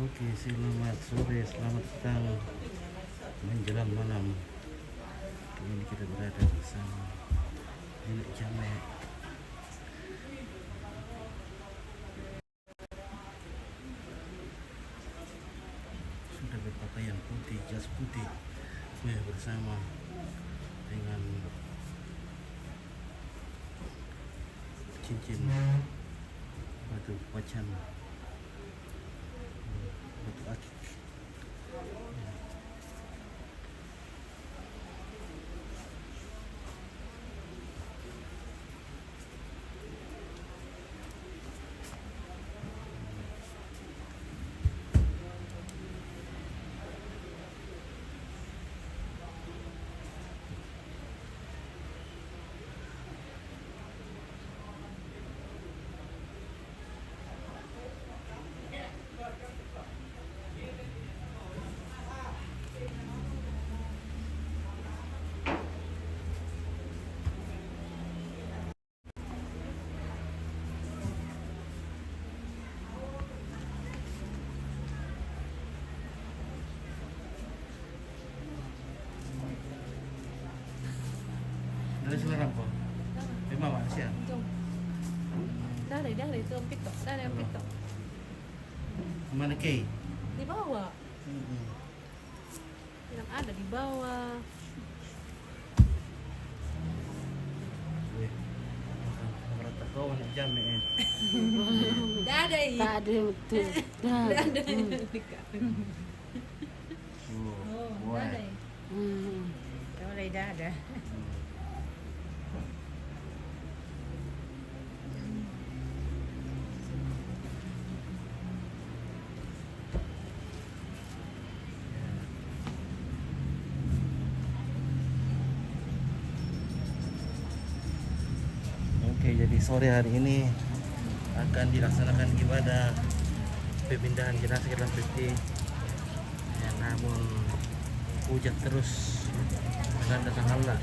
Oke, selamat sore, selamat datang menjelang malam. Kini kita berada bersama Nenek Jamek. Sudah berpakaian putih, jas putih, bersama dengan cincin batu pacan, batu akik. Dari selarang kok. Lima masih ya. Dari itu empit kok, dari empit kok. Mana Kay? Di bawah. Yang ada di bawah. Merata kau anak Jamek. Ada ini. Tak ada betul. Ada. Wah. Ada. Mulai dah ada. Oke, jadi sore hari ini akan dilaksanakan ibadah pemindahan jenazah ke dalam peti. Ya, namun hujan terus akan datang Allah.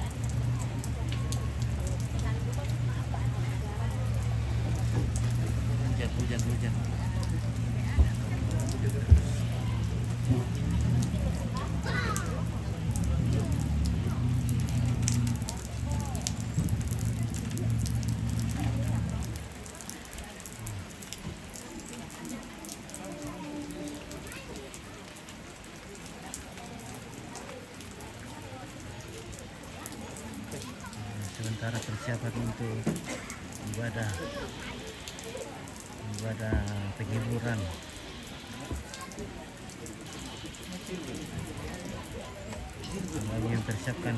Hujan. Sementara persiapan untuk ibadah penghiburan. Kami yang persiapkan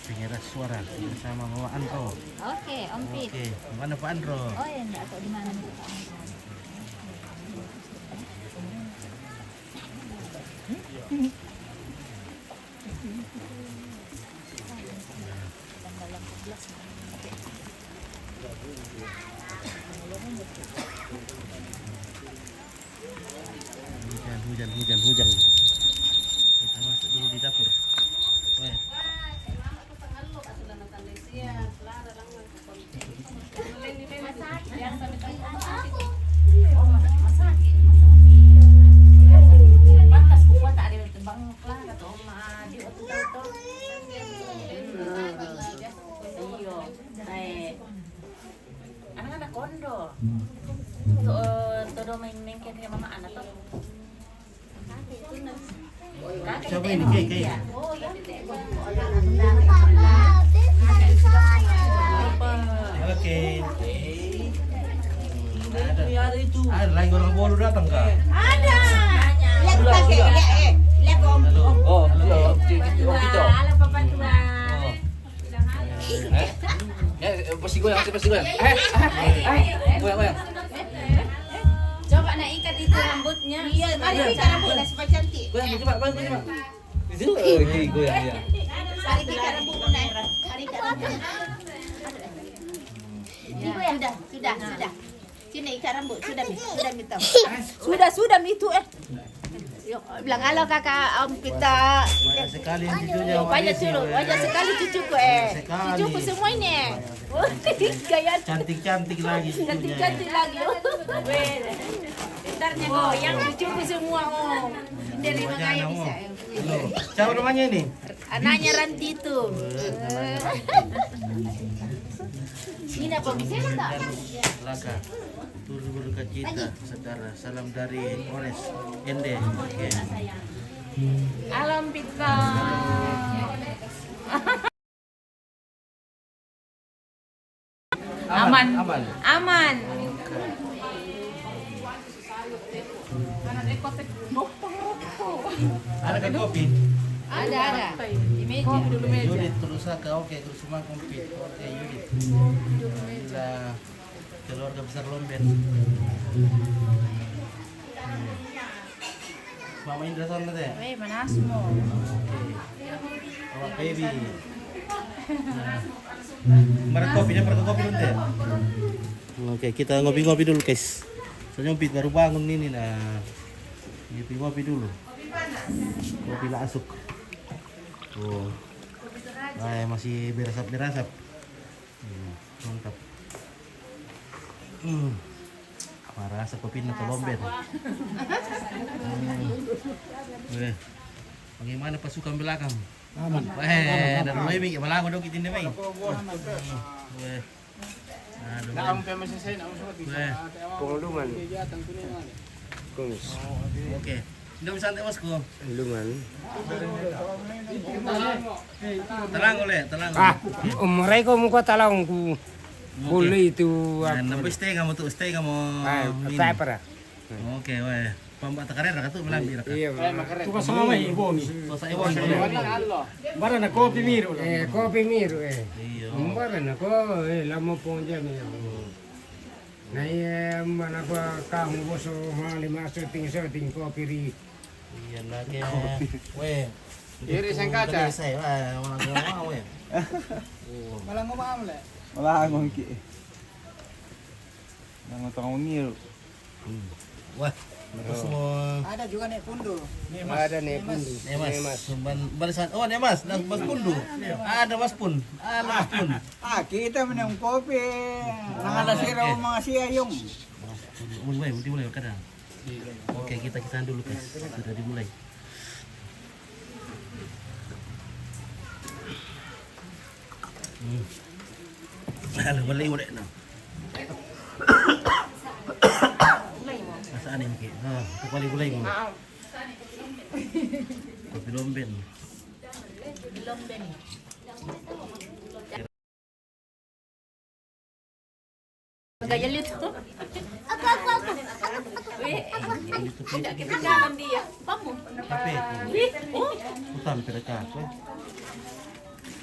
pengeras suara bersama Mama Andro. Oke, Om Pit. Oke, mana Pak Andro? Oh ya, enggak tahu di mana nih. Hujan. Kita masuk dulu di dapur. Weh. Pantas ku tak ada tebang lah kata Om di waktu itu. Iyo. Anak-anak kondo. Todo main-main kayak mama anak tuh. Siapa ini Kay? Oh ya. Oke. Ada lagi orang bodoh datang kah? Ada. Lihat Om. Oh, gitu. Halo Papa tua. Pasti goyang. Goyang. Coba nak ikat itu rambutnya. Iya, mari ikat rambutnya supaya cantik. Goyang, coba. Itu goyang ya. Mari ikat rambutmu nak. Mari ikat rambut. Sudah. Sini ikat rambut, sudah Mito. Sudah Mito Yuk, bilang halo kakak Om Pita. Banyak sekali yang cucunya. Banyak sekali cucuku Cucuku semua ini. Gaya Cantik lagi cucunya. cantik lagi. sebentarnya goyang cucu semua dari Wajah makanya kamu. bisa. Loh, siapa namanya ini? Anaknya Ranti itu. Ini apa bisa enggak? Laga turut berduka cita saudara. Salam dari Ones Ende. Oke. Alam pizza. Aman. Aman. Aman. Ada kan kopi? Ada. Di meja. Yudit terus ke oke terus semua komplit. Oke Yudit. Gila keluarga besar Lomben. Mama Indra sana teh. Mana semua? Mama baby. Merek kopinya perlu kopi dulu teh. Oke kita ngopi-ngopi dulu guys. Soalnya Pit baru bangun ini nah. Ngopi-ngopi dulu. Kopi lasuk. Oh. Masih berasap-berasap. Mantap. Parah kopi na Lomben. Bagaimana pasukan belakang? Aman. Dan mulai ming malang dong kita ini mai. Pengulungan. Kungus. Oke. Tidak bisa santai masku. Pengulungan. Tenang oleh, tenang. Mereka muka talang ku. Boleh itu. Nampak stay kamu tuh, stay kamu. Saya pernah. Oke, weh. Pambak takaran raka tuh melambi raka. Iya. Tuka sama mai boni. So saya bos. Bara na kopi miru. Kopi miru Iya. Mbara na ko lamo ponja mi. Na mana ko kamu boso hali masuk ting kopi ri. Iya lagi. Weh. Iri sang kaca. Saya malah ngomong weh. Malang ngomong le. Wala akong ki. Nang tong miru. Wah. Terus semua. Ada juga nek pundu. Ada nih kundu. Nemas. Barisan. Oh, Nemas, Mas Pundu. Ada Mas Pun. Ada Mas Pun. Kita minum kopi. Nangala sira mga siya yung. Mulai kadang. Oke, kita dulu guys. Sudah dimulai. Alah, balik udah nah. Masaan ini, itu paling gulai mo. Kopi Lomben. Gaya lucu. Aku. Weh, tidak ketinggalan dia. Kamu. Kape. Utang mereka.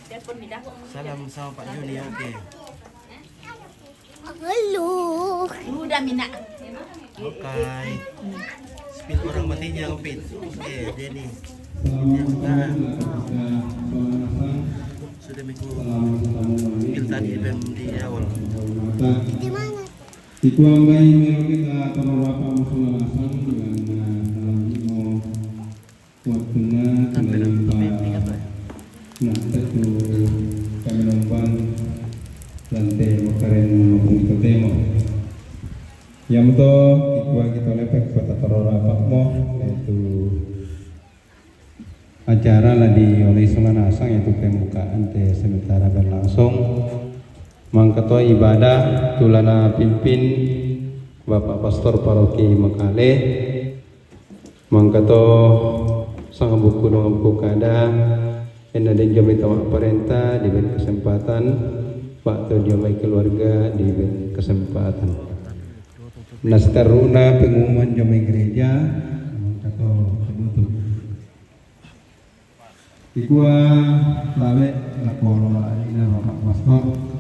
Telepon ni dah. Salam sama Pak Juni, oke. Sudah mina. Oke. Spill orang matinya ngepit. Oke, Denny. Dia sudah minggu spill tadi di awal. Ikuambai mero kita terorapa musulasang dengan mo waktunya melimpa nah itu kami nombang lantai karen maupun itu temo yang to ikua kita lepek kota terorapa mo yaitu acara lah di oleh Sulanasang yaitu pembukaan te sementara berlangsung Mang Ketua Ibadah Tulana pimpin Bapak Pastor Paroki Mekale, Mang Ketua Sang Buku Dong Buku Kada, Enda dan Jomai Tamak Parenta diberi kesempatan, Pak Jomai keluarga diberi kesempatan. Nastaruna pengumuman Jomai gereja, Mang Ketua penutup. Ikua lawe laporo ina Bapak Pastor.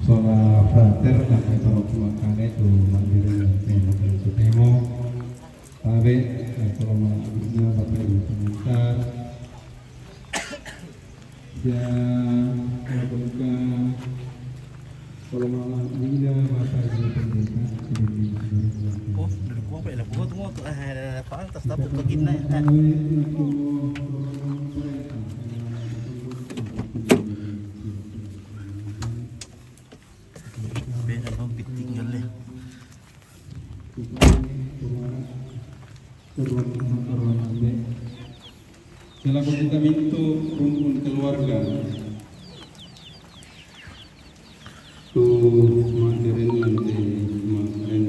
Sola frater sampai tolong kali itu mandiri temo temo tapi tolong maafnya bapak ibu sebentar ya berbuka tolong maafnya bapak ibu pendeta Oh, duduk gua apa ya? Gua tuh pantas tapi begini. Beda bang tinggal deh. Turun ambe. Selaku kita minta rumpun keluarga. Tu madirin nanti main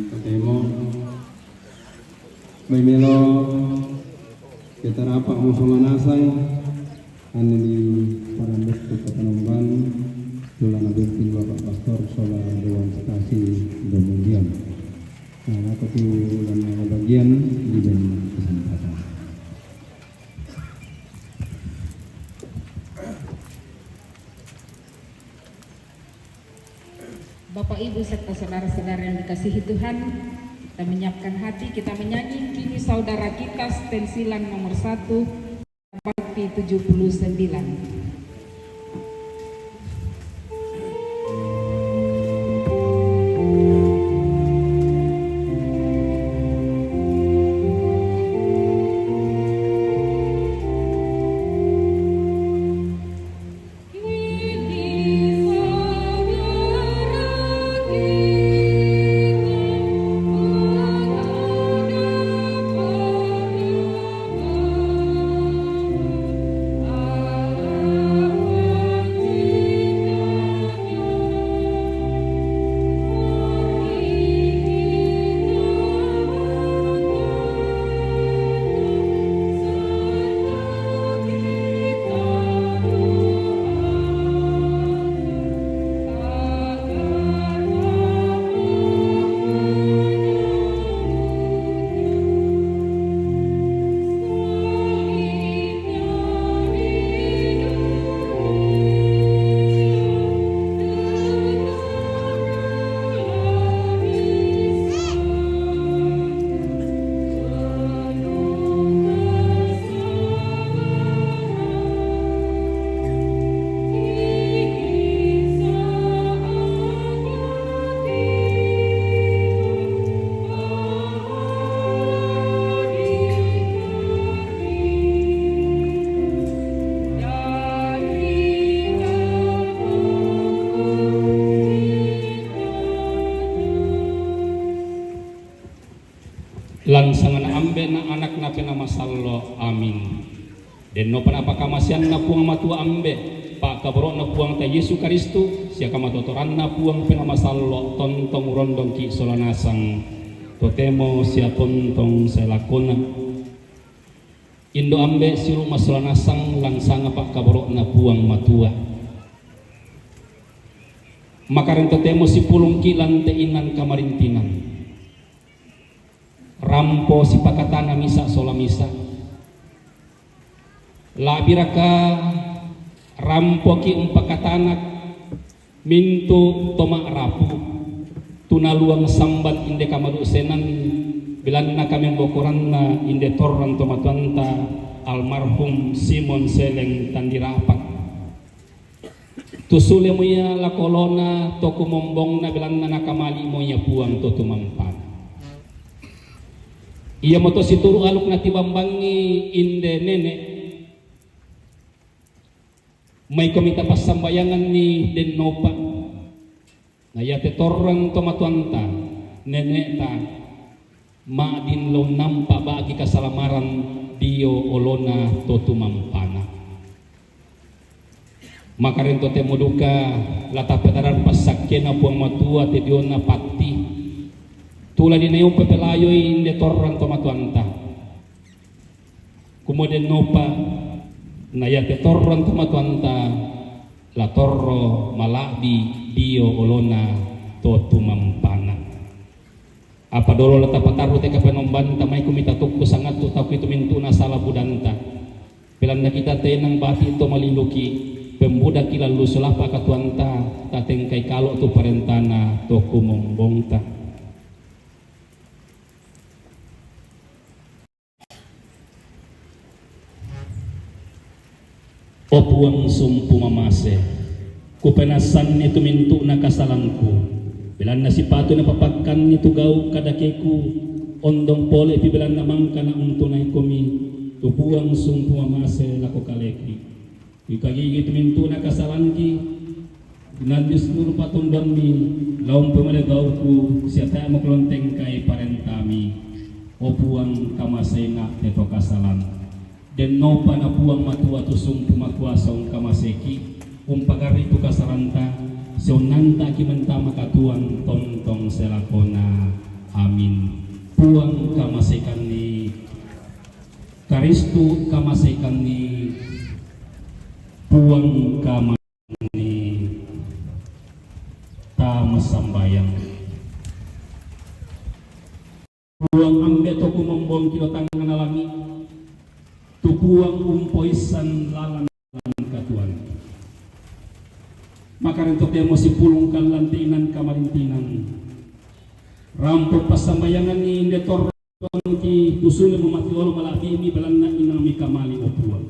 ketemu. Baimelo kita rapat musuh manasai. Ane di Parandes Kota Penomban. Tulang abis Bapak Pastor Sola Dewan Sekasi Domundian. Nah, aku dan bagian di kesempatan. Bapak Ibu serta saudara-saudara yang dikasihi Tuhan, kita menyiapkan hati, kita menyanyi kini saudara kita stensilan nomor 1 Bakti 79. Langsangan ambe na anak na pinamasallo, amin. Den no panapaka masyan na puang matua ambe, pa kabro na puang ta Yesu Kristo, siya kamatotoran na puang pinamasallo, tontong rondong ki solanasang, totemo siya tontong selakona. Indo ambe siru masolanasang langsanga pa kabro na puang matua. Makarin totemo si pulung kilan teinan kamarintinan. Rampo si pakatana misa sola misa labiraka rampo ki umpakatanak mintu toma rapu tunaluang sambat inde kamadu senan bilanna kami bokoranna inde torran tomatuanta almarhum Simon Seleng tandirapak tusule muya la kolona toku mombongna bilanna nakamali moya puang to tumampan. Ia moto situru aluk na tibambangi inde nene may komita pasambayangan ni den nopa na yate torrang tomatuanta nene ta maadin lo nampa bagi kasalamaran dio olona totumampana makarento temo duka latapetaran pasakena puang matua te diona pati tula di neu pepelayo inde torran tomatuanta kemudian nopa na yate torran tomatuanta la torro maladi dio olona totu mampana apa dolo la tapataru te kapenombanta mai kumita tukku sangat tu taku itu mintuna sala budanta pilanda kita tenang bati to maliluki pembudak kilalu sulapa katuanta tatengkai kalau tu parentana toku mombongta. Opuang sumpu mamase kupenasan itu mintu na kasalangku bilan na sipatu na papakan itu gau kadakeku ondong pole pi bilan namang kana untunay kumi tupuang sumpu mamase lako kaleki ikagi itu mintu na kasalangki dinadis nuru patundon mi laum pemale gauku siapa mo klonteng kay parentami opuang kamasena teto kasalan den no pana puang matua tusung pumakuasa kamaseki pagari tu kasaranta seonanta ki mentama katuan tontong selakona amin. Puang kamasekan ni Karistu kamasekan ni puang kamasekan ni tamasambayang puang ambeto kumambong kilo tangan alami tupuang umpoisan lalan katuan maka rento temo si pulungkan lantinan kamarintinan rampok pasambayangan ni indetor ki usul memati olo malaki ini belanda inami kamali opuang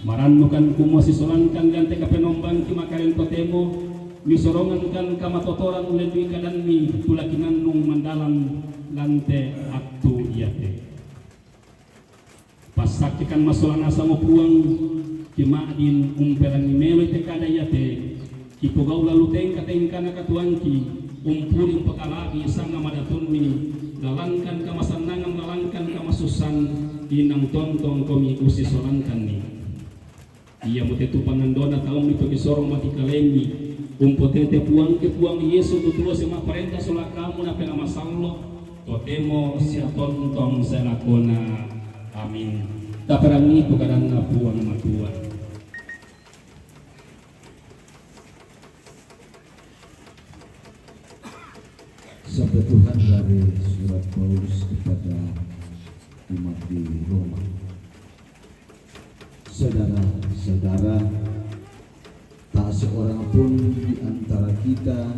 maran kan kumo si solankan gante ka penombang ki makaren totemo misorongan kan kamatotoran ulen mi kadan mi tulakinan nung mandalan lante aktu iate pasakikan masolan asa mo puang ki maadin umperan ni melo te kada iate ki pogau lalu teng kateng kana katuan ki umpuling pakalabi sanga madatun mi lalangkan kamasanangan lalangkan kamasusan inang tontong komi usi solankan ni ia mutetu pangandona taong itu kisorong mati kalemi umpotete puang ke puang Yesus tutulo sema parenta sola kamu na pena masallo totemo sia tontong selakona amin taperangi pukadan na puang matua. Sabda Tuhan dari surat Paulus kepada umat di Roma. Saudara-saudara, tak seorang pun di antara kita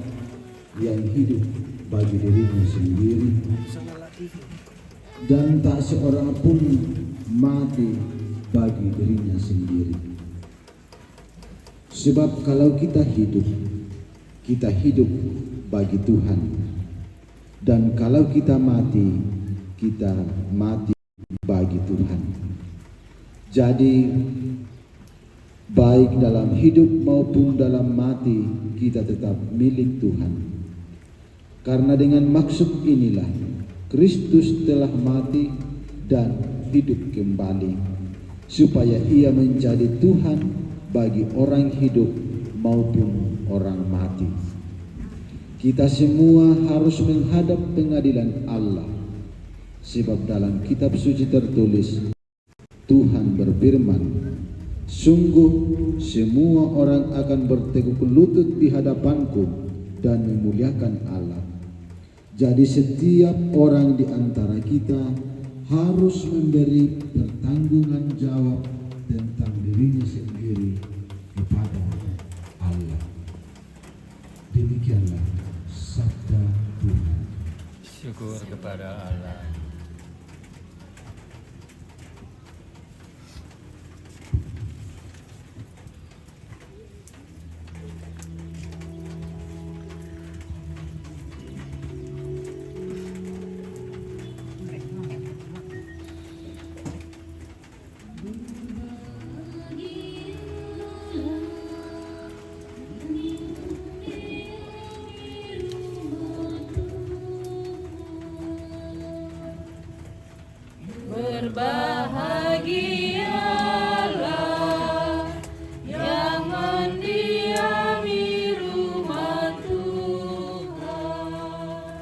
yang hidup bagi dirinya sendiri dan tak seorang pun mati bagi dirinya sendiri. Sebab kalau kita hidup bagi Tuhan. Dan kalau kita mati bagi Tuhan. Jadi baik dalam hidup maupun dalam mati kita tetap milik Tuhan. Karena dengan maksud inilah Kristus telah mati dan hidup kembali supaya ia menjadi Tuhan bagi orang hidup maupun orang mati. Kita semua harus menghadap pengadilan Allah, sebab dalam kitab suci tertulis, Tuhan berfirman, sungguh semua orang akan bertekuk lutut di hadapanku dan memuliakan Allah. Jadi setiap orang di antara kita harus memberi pertanggungan jawab tentang dirinya sendiri kepada Allah. Demikianlah sabda Tuhan. Syukur kepada Allah. Berbahagialah yang mendiami rumah Tuhan.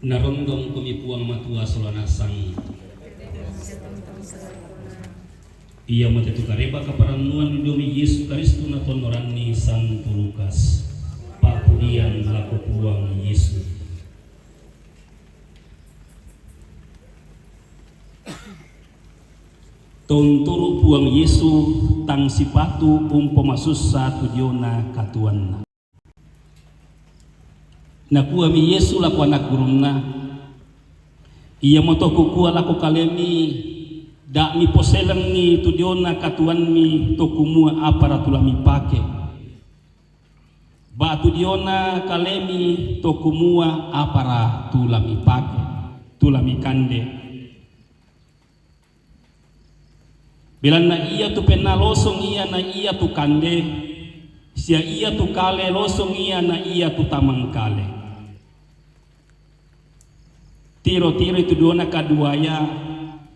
narondong kumipuang matua solanasang ia matetu kareba kaparanuan domi Yesus Kristus na tonorani Santo Lukas papudian laku puang Yesus tonturu puang Yesus tang sipatu umpamasusa tujuana katuanna nakuwa mi Yesu laku anak gurumna ia motoku kuwa laku kalemi dak mi poselang ni tujuana katuan mi tokumua apa ratula mi pake ba tujuana kalemi tokumua apa tula mi pake tula mi kande bilan na iya tu pena losong iya na iya tu kande sia iya tu kale losong iya na iya tu tamang kale tiro-tiro itu dona kaduaya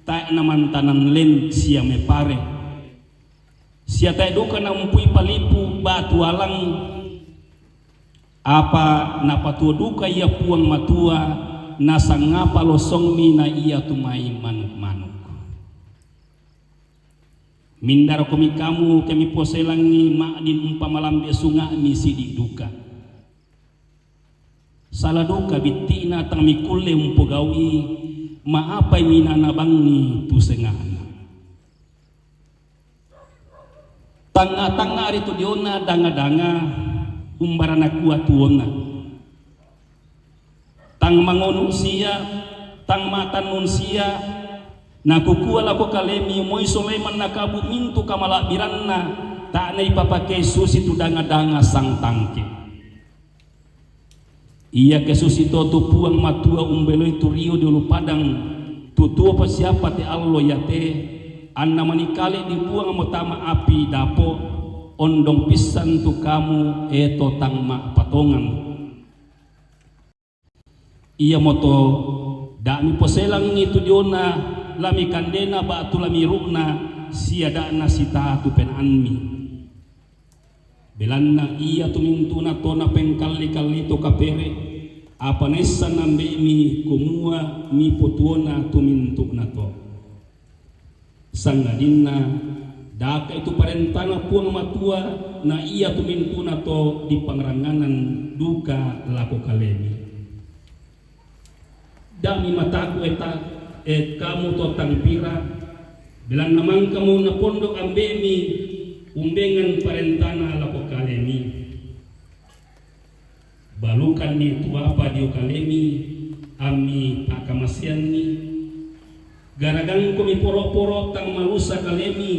tak naman tanan len sia me pare sia tak duka na umpui palipu batu alang apa napatu duka ia puang matua nasangapa losong mi na iya tu mai manuk-manuk mindar komi kamu kami poselangi makdin umpamalam besunga mi sidik duka salah duka bitina tang mikule umpogawi maapai minana bangi tu sengana tanga-tanga itu diona danga-danga umbarana kuat tuona tang mangonun sia tang matan nun sia nakukua lako kalemi moi Soleman nakabu mintu kamala biranna tak nai papake susi tu danga-danga sang tangke iya ke susi to tu puang matua umbelo itu rio dulu padang tutua pa siapa te allo ya te anna manikali di puang motama api dapo ondong pisan tu kamu eto tang mak patongan iya moto dami poselang itu diona lami kandena batu lami rukna siada nasita tu pen anmi belanna iya tu mintuna tona pengkali-kali to kapere apa nesa nambe mi kumua mi potuona tu mintuna to sangadina daka itu parentana puang matua na iya tu mintuna to di pangranganan duka lako kalemi dami mataku eta kamu to tampira bilang namang kamu na pondok ambemi umbengan parentana lako kalemi balukan ni tuapa dio kalemi ami pakamasian ni garagang komi poro-poro tang malusa kalemi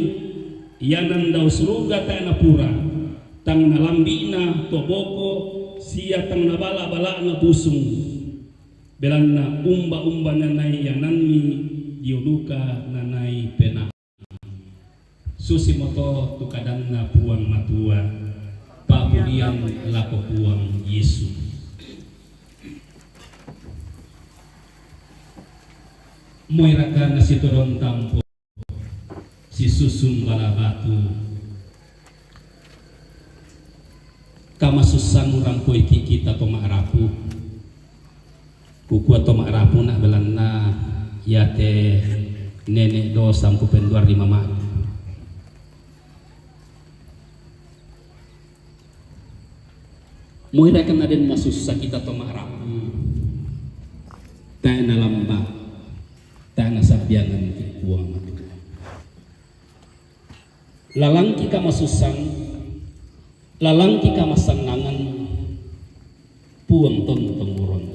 yanan daw suruga ta na pura tang nalambina toboko sia tang nabala-bala na pusung belan na umba-umba nanay yananmi dioduka nanay pena susi moto tukadan na puang matua papulian lako puang Yesu moiraka na si toron tampo si susung balabatu kamasusang rampoi kikita to maarapu kuku atau makrapu nak belana ya te nenek do sampu penduar di mama moira kan aden masusah kita to makrapu ta na lamba ta na sabiangan ki puang lalangki ka masusang lalangki ka masangangan puang ton penguron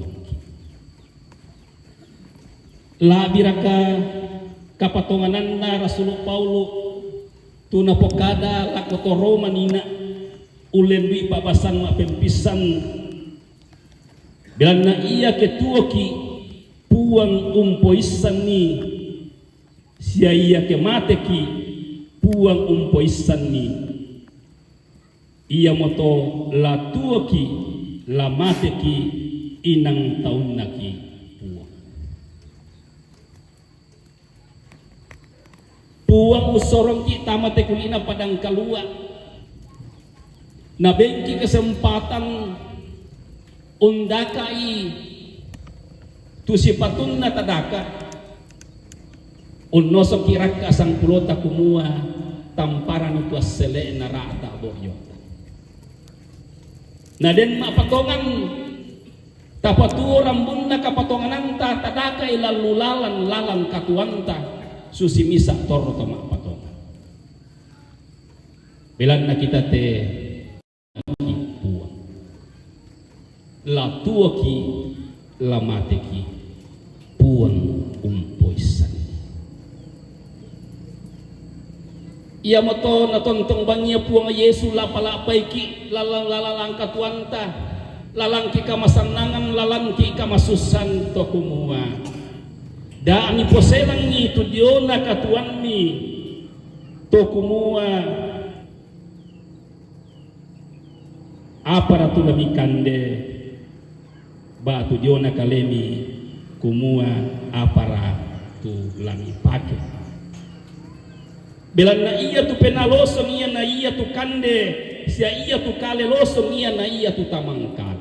labiraka kapatonganan na Rasul Paulo tuna pokada lakoto Roma nina ulen dui papasan mapempisan bilang na iya ketuoki puang umpoisan ni sia iya ke mateki puang umpoisan ni iya moto la tuoki la mateki inang taun naki puang usorong kita mate kulina padang kalua na bengki kesempatan undakai tu sipatunna tadaka unnosok kirak asang pulota kumua tamparan itu asele na rata boyota na den mapatongan tapatu rambunna kapatonganan ta tadaka ilalulalan lalan katuanta susi misa torro to mapatongan bilan na kita te puang la tuaki la mateki puang umpoisan ia moto na tontong bangia puang Yesu la palapaiki lalang katuanta lalang ki kamasanangan lalang ki kamasusan to kumua da ani poselang ni tu diona katuan mi to kumua apa ratu lami kande batu diona kalemi kumua apara tu lami pake belan na iya tu penalosong iya na iya tu kande sia iya tu kale losong iya na iya tu tamangkal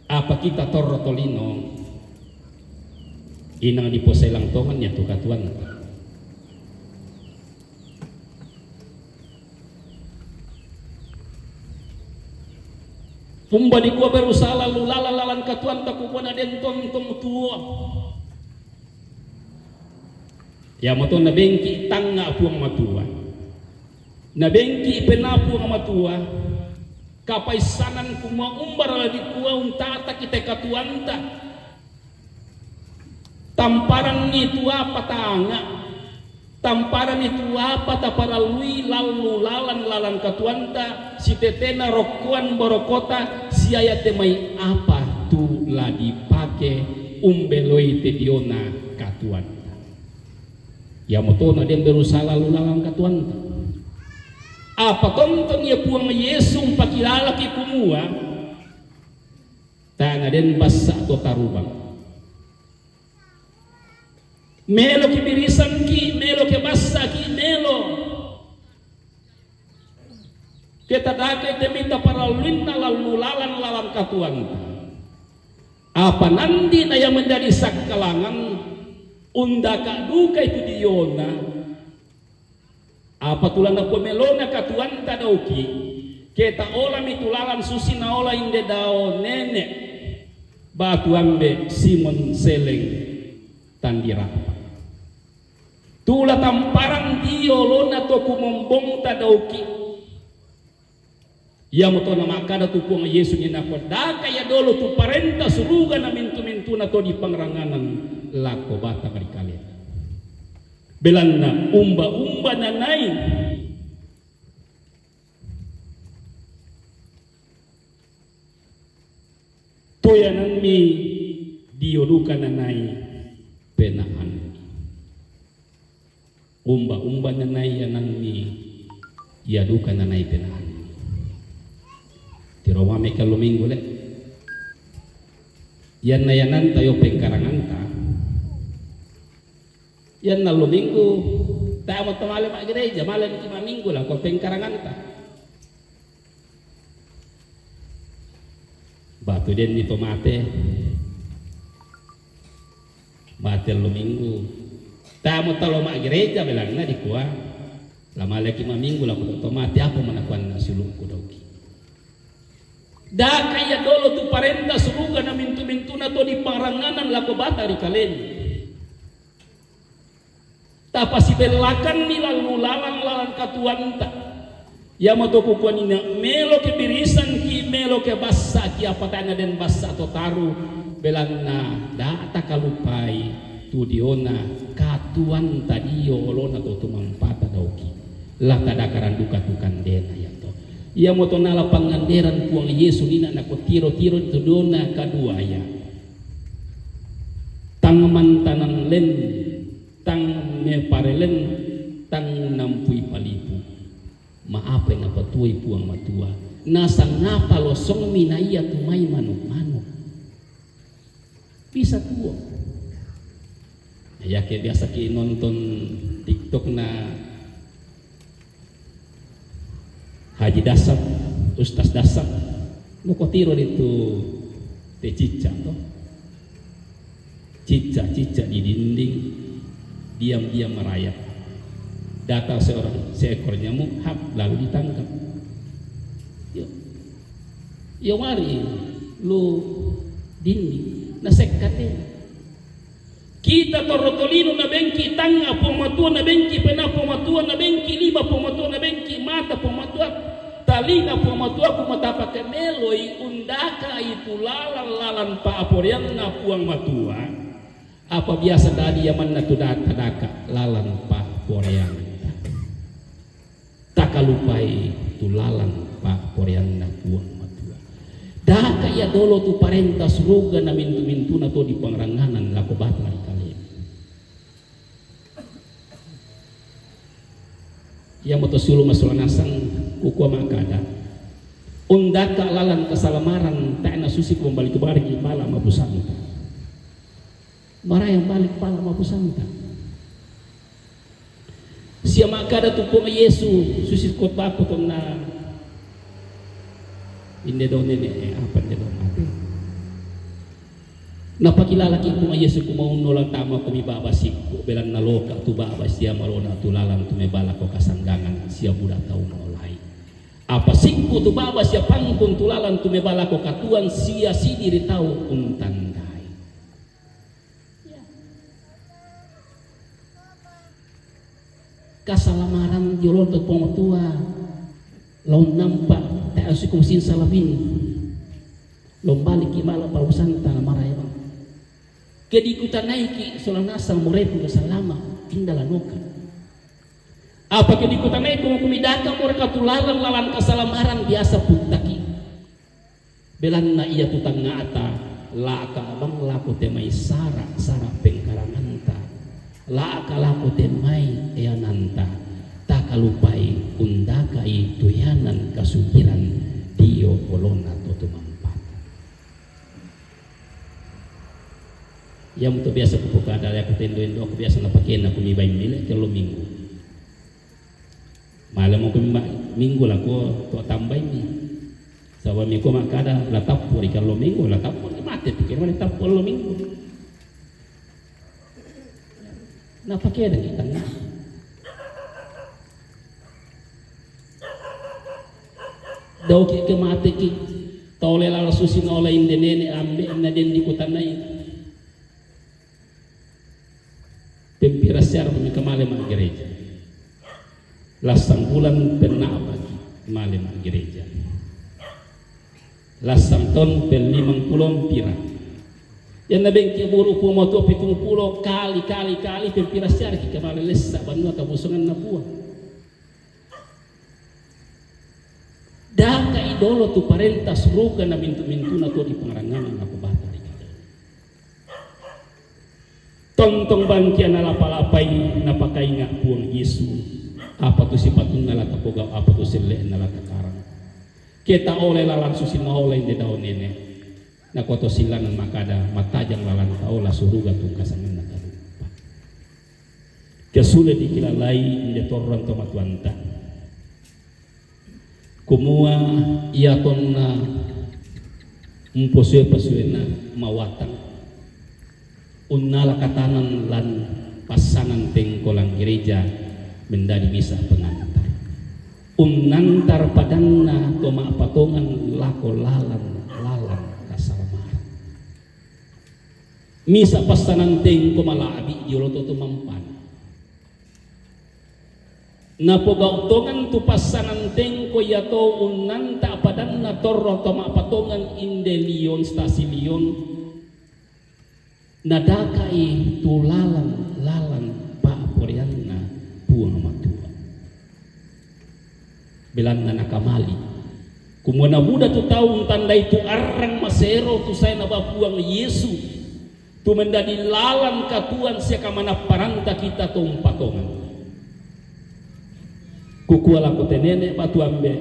apa kita torro tolino inang di poselang tongan ya tu katuan pumba di gua berusaha lalu lalan katuan tak kupona den tontong tua ya moto na bengki tanga puang matua na bengki penapuang matua kapaisanan kuma umbar di kuwa untata kita katuanta tamparan itu apa tanga tamparan itu apa taparalui lalu lalan katuanta si tetena rokuan borokota si ayate mai apa tu la dipake umbeloi te diona katuanta ya motona den berusaha lalu lalang katuanta apa tontong ya puang Yesus pakilala ki kumua tana den basa to tarubang melo ki birisan ki melo ke basa ki melo kita dake te minta para linna lalu lalan katuanta apa nanti na yang menjadi sakkalangan undaka duka itu diona apa tulana pemelona katuanta dauki kita olam itu lalan susi na ola inde dao nenek batu ambe Simon Seleng tandirapa tula tamparan diolona to kumombong tadauki ya motona makada tu puang Yesu ni nakoda kaya dolo tu parenta suruga na mintu na to di pangranganan lako bata kali kalian belanna umba na nai toyanan mi diolukan na nai penahan umba na nai yanan mi yadukan na nai penahan tirawame kalau minggu le yan na yanan tayo pengkarangan ta yan na luminggu tayo mo tamale mak gereja malam lima minggu lah ko pengkarangan ta batu den ni tomate mate luminggu tayo mo talo mak gereja belang na di kuah lama lagi 5 minggu lah ko tomate apa manakuan na sulung ko dauki da kaya dolo tu parenta suruga na mintu na to di paranganan lako bata di kalen tapa si belakan ni lalu lalang katuanta ya moto kukuan ina melo ke birisan ki melo ke bassa ki apa tana den bassa to taru belanna da takalupai tu diona katuanta dio olona to tumampata dauki la tadakaran duka tukan dena ya to ia moto nala panganderan puang Yesu nina na ko tiro-tiro itu dona kadua ya tang mantanan len tang me parelen tang nampui palipu maapa nga patuay puang matua nasang ngapa losong minaya tumay manok-manok bisa tuo ya kayak biasa ki nonton TikTok na Haji Dasar, Ustaz Dasar, nukotiro itu te cicak toh. Cicak-cicak di dinding diam-diam merayap. Datang seekor nyamuk, hap, lalu ditangkap. Yo mari lu dinding nasekkate. Kita torotolino na bengki tanga pomatua na bengki pena pomatua na bengki lima pomatua na bengki mata pomatua talinga pomatua kumatapa kemeloi undaka itu lalan pa aporian na puang matua apa biasa tadi yaman na tudaka daka lalan pa aporian takalupai tulalan pa aporian na puang matua daka ya dolo tu parenta suruga na mintu na to di pangranganan lako batman yang moto sulu masulanasang kukua makada undaka lalan kesalamaran tak na susi kembali ke bargi pala mabusanta marah yang balik pala mabusanta siya makada tupong Yesu susi kotba ko tong na inde daw nene apa dia daw mati napakilala ki kung Yesu kumauno lang tama kumi babasik ko belan naloka tu babas siya marona tu lalang tumebala ko kasanggangan siya budak tau maulay apa sikku tu babas siya pangkon tu lalang tumebala ko katuan siya sidiri tau untandai kasalamaran jolol tu pematua laun nampak tak asyik kumsin salabin lombalik imala pausanta maraya bang kedikutan naiki solanasang murepu salama indala noka apa kedikutan naiki kumidaka mereka tulalang lawan kasalamaran biasa puntaki belan na iya tutang ngata laka abang laku temai sara pengkaranganta laka laku temai eananta tak kalupai undaka itu yanan kasukiran dio kolona totumang yang itu biasa kupuka ada aku tendo aku biasa napakin aku mibai milik kalau minggu malam aku minggu lah aku tu tambah ini sebab minggu makada la tapuri kalau minggu la tapuri mati pikir mana tapur lo minggu napakin kita ni dau ke mati ki tole la susin oleh indene ambe na den di kutanai pempirasiar mereka malam gereja lasang bulan penabag malam gereja lasang ton pel 50 pira yang nabeng kiburu pumoto 70 kali pempirasiar kita malam lesa banua kabusungan na buah daka idolo tu parentas ruga na mintu na to di pengarangan aku bata tontong bangkian nalapalapai napakai ngak puang Yesu apa tu sipatun nalata pogau apa tu sile nalata karang kita oleh lalang susin oleh di daun nene nakoto silangan makada matajang lalang taola suruga tungkasangan nakarupa kesule dikilalai inde torran tomatuanta kumua ia tonna pasue na mawatang unnala katanan lan pasangan tengkolang gereja menjadi bisa pengantar unnantar padanna toma patongan lako lalan kasalamaran misa pasangan tengko malabi yoloto tumampan napoga utongan tu pasangan tengko yato unnanta padanna torro toma patongan indelion stasi lion nadakai tulalan pak porianna puang matua belan na nakamali kumuna buda tu tahu tanda itu arang masero tu saya nabapuang Yesu tu mendadi lalan katuan siaka mana paranta kita tu patongan kukuala ko tenene batu ambe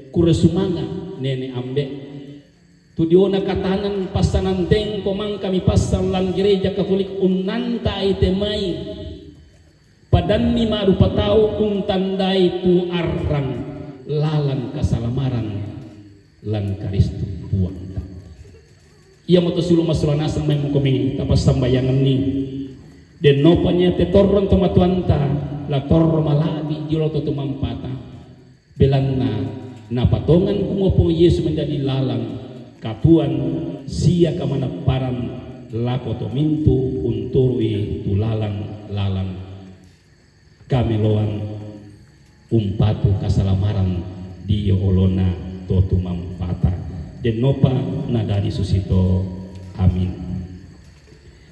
kuresumanga nene ambe tu diona katanan pasanan teng komang kami pasal lan gereja Katolik unnanta itemai padan ni marupa tau untandai tu arang lalan kasalamaran lan Kristus buang Ia moto sulung masulana sang may mukumi tapas sambayangan ni. Den nopanya te torron toma tuanta la torro malabi julo to tumampata. Belanna na patongan kumopo Yesus menjadi lalang katuan sia kamana paran lako to mintu unturui tulalang lalang kameloan umpatu kasalamaran dio olona to tumampata. Den nopa nadari susito. Amin.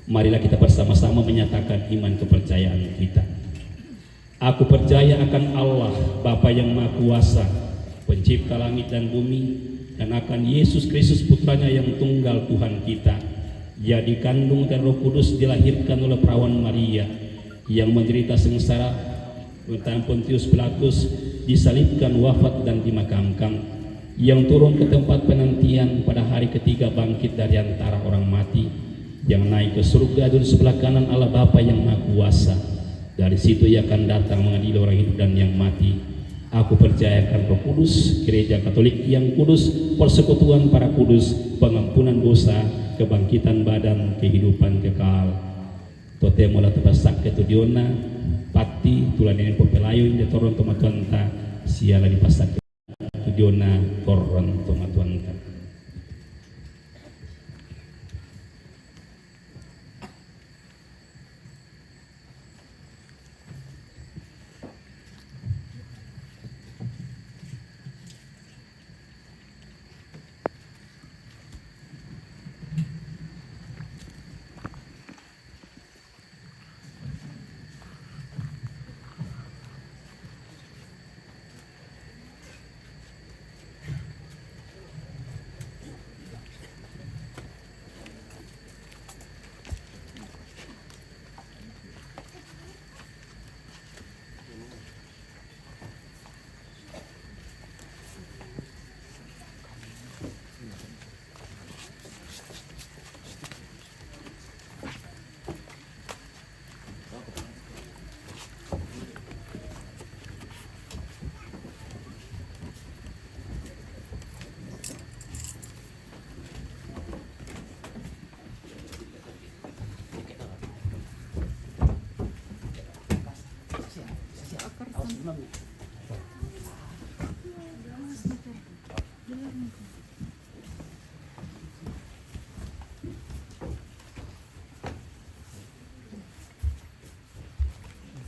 Marilah kita bersama-sama menyatakan iman kepercayaan kita. Aku percaya akan Allah Bapa yang Maha Kuasa, pencipta langit dan bumi, dan akan Yesus Kristus putranya yang tunggal Tuhan kita. Ia dikandung dan Roh Kudus, dilahirkan oleh perawan Maria, yang menderita sengsara menentang Pontius Pilatus, disalibkan, wafat dan dimakamkan, yang turun ke tempat penantian, pada hari ketiga bangkit dari antara orang mati, yang naik ke surga di sebelah kanan Allah Bapa yang Maha Kuasa. Dari situ ia akan datang mengadili orang hidup dan yang mati. Aku percayakan Roh Kudus, Gereja Katolik yang kudus, persekutuan para kudus, pengampunan dosa, kebangkitan badan, kehidupan kekal. Totemo la tebasak ketudiona pati tulan ini popelayo inde toron tomatuanta siala dipasak tudiona toron tomatuanta.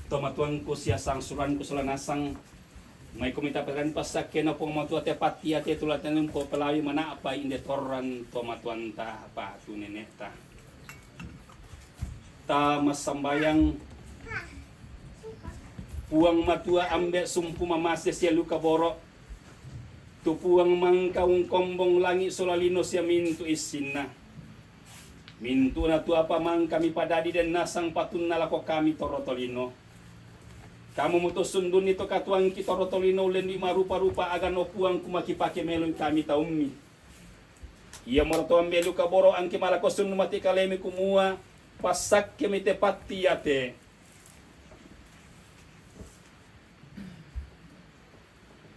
Tomatuan ko siya sang suran ko sulanasang may kumita peran pasak kena pong matua te pati ate tulatan po pelawi mana apa inde toran tomatuan ta apa tu nenek ta masambayang puang matua ambe sumpu mamase sia luka borok tu puang mangkaung kombong langi solalino sia mintu isinna mintu na tu apa mang kami padadi dan nasang patun nalako kami torotolino. Kamu mutus sundun itu katuang kita rotolino lendi marupa-rupa agan opuang kumaki pake melon kami taumi. Ia mortoam belu kaboro angki malakosun mati kalemi kumua pasak kemi tepati ate.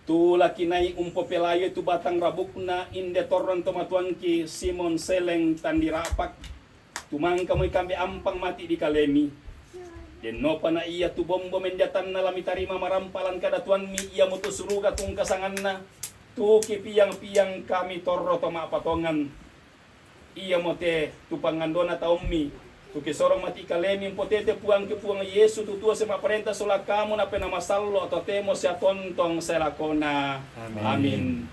Tu laki nai umpo pelayo tu batang rabukna inde toron tomatuangki Simon Seleng tandirapak. Tumang kamu kambi ampang mati di kalemi. Den no pana iya tu bombo menjatan na lami tarima marampalan kada tuan mi ia mutus ruga tung kasanganna tu piang-piang kami torro toma patongan iya mote tu pangandona taumi tu kisorong mati kalemi potete puang ke puang Yesu tu tua sema perintah sola kamu na pena masallo atau temo sia tontong selakona. Amin.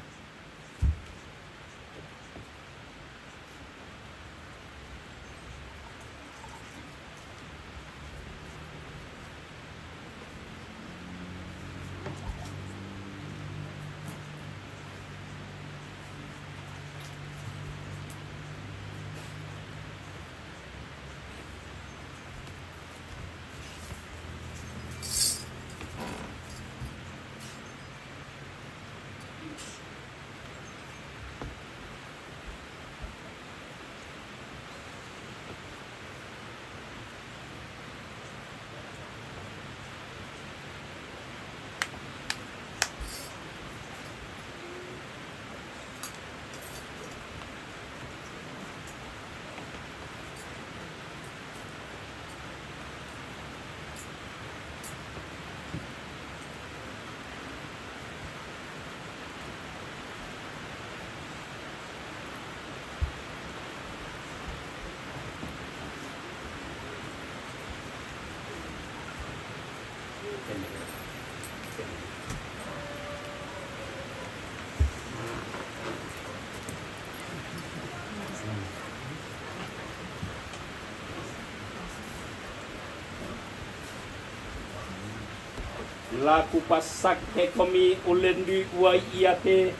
laku pasak hekomi ulendi uai iate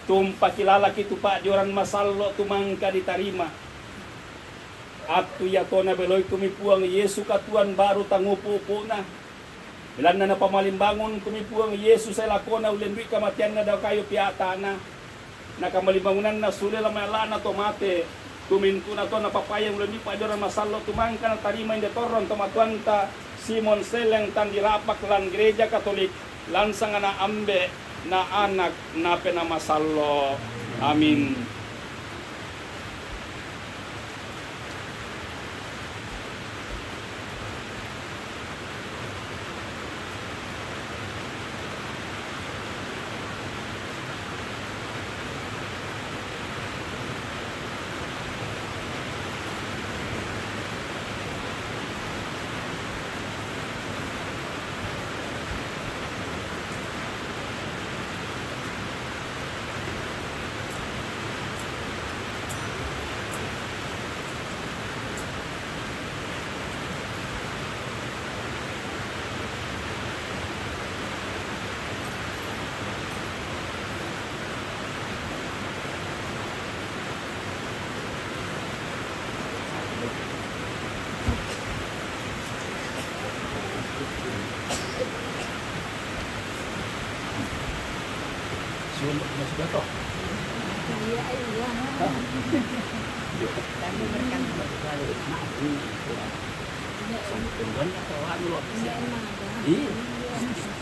tumpa kilala kitu pak joran masallo tumangka diterima atu ya tona beloi kumipuang Yesus katuan baru tangupu-upuna bilan na pamalimbangon kumipuang Yesus ay lakona ulendi kamatian na daw kayo piatana nakamalimbangunan na suli lamala na tomate tumintu na to napapayang ulendi pak joran masallo tumangka na tarima hindi toron tomatuanta Simon Seleng tandirapak lan gereja Katolik lansang na ambe na anak na penamasallo. Amin.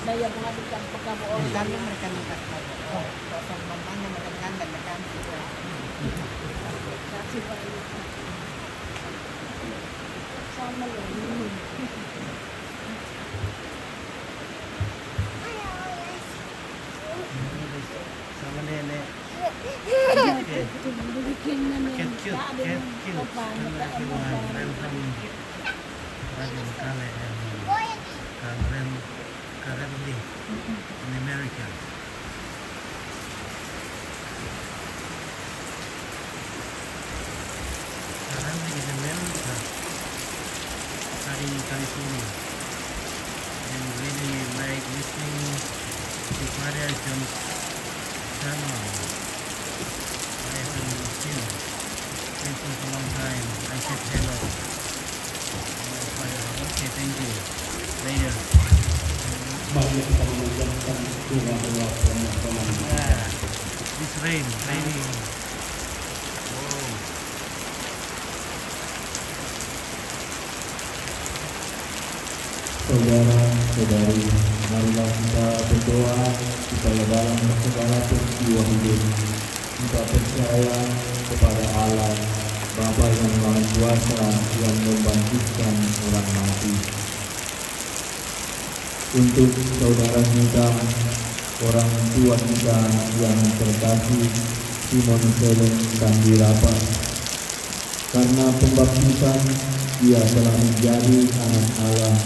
Saya mengadakan pekabuan kami mereka minta sama mana mereka dan mereka sama sama nenek. Cute. Currently in America. Currently in America, studying in California, and really like listening to Father John's sermon. I haven't seen him for a long time. I said hello. Okay, thank you. Later. Mari kita mengucapkan doa-doa pengakuan. It's raining. Saudara-saudari, marilah kita berdoa supaya dalam segala peristiwa hidup kita percaya kepada Allah Bapa yang Maha Kuasa yang membangkitkan orang mati. Untuk saudara kita, orang tua kita yang terkasih Simon Seleng Tandirapak, karena pembaptisan ia telah menjadi anak Allah.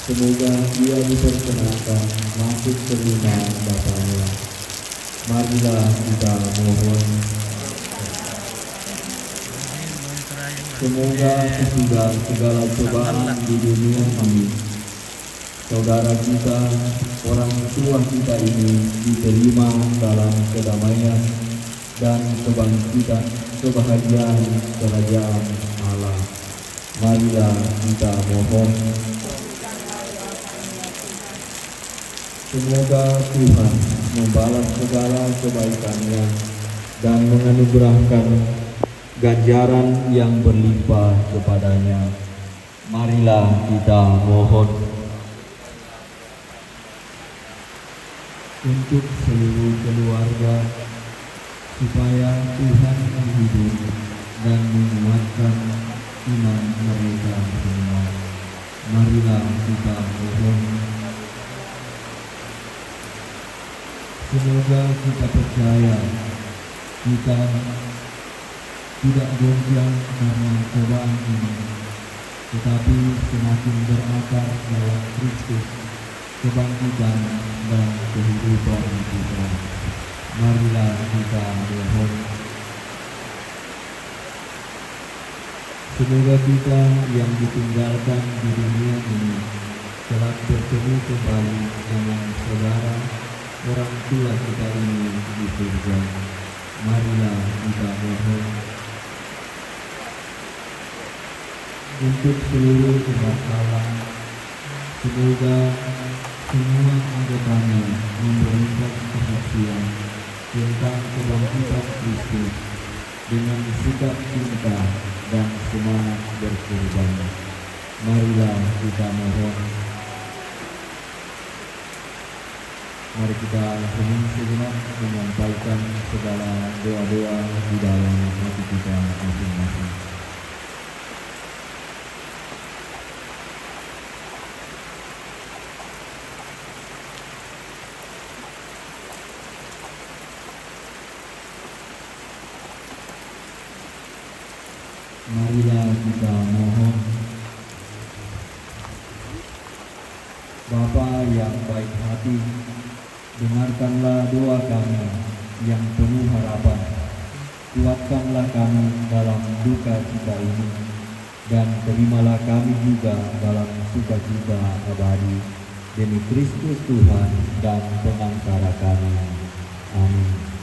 Semoga ia diperkenankan masuk ke rumah Bapaknya. Marilah kita mohon. Semoga sesudah segala cobaan di dunia ini, saudara kita, orang tua kita ini diterima dalam kedamaian dan kebangkitan kebahagiaan kerajaan Allah. Marilah kita mohon. Semoga Tuhan membalas segala kebaikannya dan menganugerahkan ganjaran yang berlimpah kepadanya. Marilah kita mohon. Untuk seluruh keluarga, supaya Tuhan menghibur dan menguatkan iman mereka semua. Marilah kita mohon. Semoga kita percaya kita tidak goncang karena cobaan ini, tetapi semakin berakar dalam Kristus, kebangkitan dan kehidupan kita. Marilah kita mohon. Semoga kita yang ditinggalkan di dunia ini telah bertemu kembali dengan saudara orang tua kita ini di surga. Marilah kita mohon untuk seluruh umat Allah, semoga semua anggotanya memberikan kesaksian tentang kebangkitan Kristus dengan sikap cinta dan semangat berkorban. Marilah kita mohon. Mari kita hening sejenak menyampaikan segala doa-doa di dalam hati kita masing-masing. Marilah kita mohon. Bapa yang baik hati, dengarkanlah doa kami yang penuh harapan. Kuatkanlah kami dalam duka cita ini, dan terimalah kami juga dalam sukacita abadi. Demi Kristus Tuhan dan Pengantara kami. Amin.